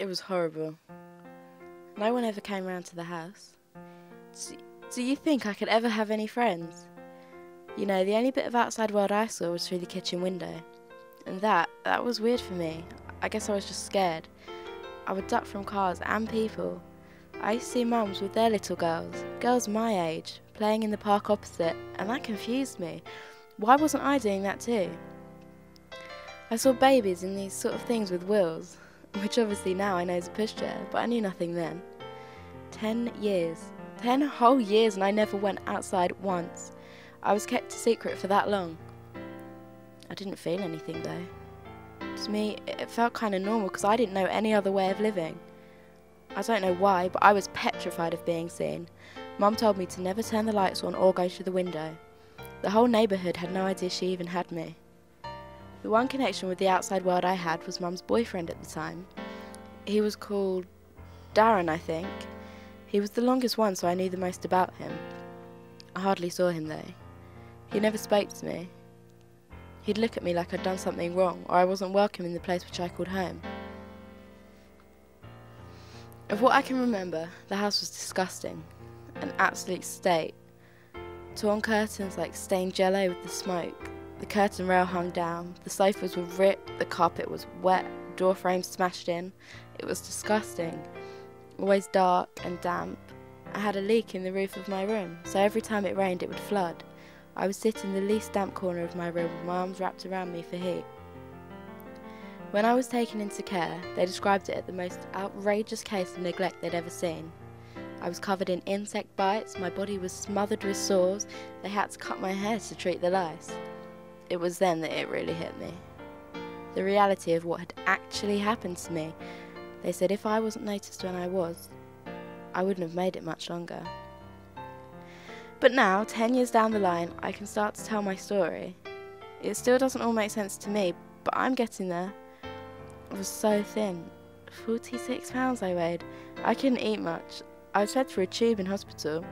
It was horrible. No one ever came round to the house. Do you think I could ever have any friends? You know, the only bit of outside world I saw was through the kitchen window. And that was weird for me. I guess I was just scared. I would duck from cars and people. I used to see mums with their little girls my age, playing in the park opposite, and that confused me. Why wasn't I doing that too? I saw babies in these sort of things with wheels, which obviously now I know is a pushchair, but I knew nothing then. 10 years. 10 whole years, and I never went outside once. I was kept a secret for that long. I didn't feel anything though. To me, it felt kind of normal because I didn't know any other way of living. I don't know why, but I was petrified of being seen. Mum told me to never turn the lights on or go to the window. The whole neighbourhood had no idea she even had me. The one connection with the outside world I had was Mum's boyfriend at the time. He was called Darren, I think. He was the longest one, so I knew the most about him. I hardly saw him though. He never spoke to me. He'd look at me like I'd done something wrong, or I wasn't welcome in the place which I called home. Of what I can remember, the house was disgusting. An absolute state. Torn curtains like stained jello with the smoke. The curtain rail hung down. The sofas were ripped. The carpet was wet. Door frames smashed in. It was disgusting. Always dark and damp. I had a leak in the roof of my room, so every time it rained it would flood. I would sit in the least damp corner of my room with my arms wrapped around me for heat. When I was taken into care, they described it as the most outrageous case of neglect they'd ever seen. I was covered in insect bites, my body was smothered with sores, they had to cut my hair to treat the lice. It was then that it really hit me. The reality of what had actually happened to me. They said if I wasn't noticed when I was, I wouldn't have made it much longer. But now, 10 years down the line, I can start to tell my story. It still doesn't all make sense to me, but I'm getting there. I was so thin. 46 pounds I weighed. I couldn't eat much. I was fed through a tube in hospital.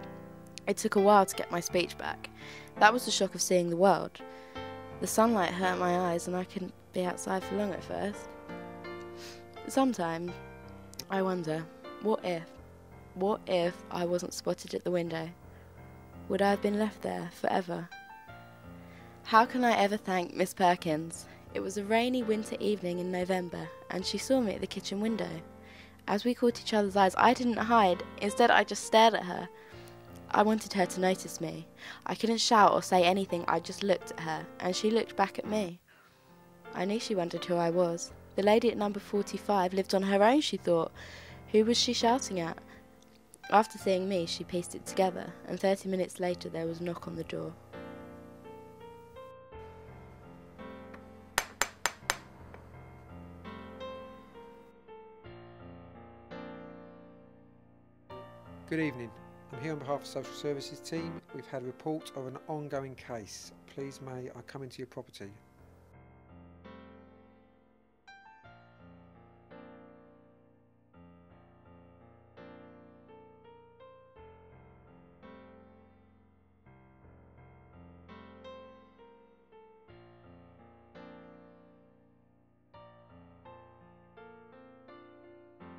It took a while to get my speech back. That was the shock of seeing the world. The sunlight hurt my eyes and I couldn't be outside for long at first. Sometimes I wonder, what if I wasn't spotted at the window? Would I have been left there forever? How can I ever thank Miss Perkins? It was a rainy winter evening in November, and she saw me at the kitchen window. As we caught each other's eyes, I didn't hide. Instead, I just stared at her. I wanted her to notice me. I couldn't shout or say anything, I just looked at her, and she looked back at me. I knew she wondered who I was. The lady at number 45 lived on her own, she thought. Who was she shouting at? After seeing me, she pieced it together, and 30 minutes later there was a knock on the door. Good evening. I'm here on behalf of the Social Services team. We've had a report of an ongoing case. Please may I come into your property?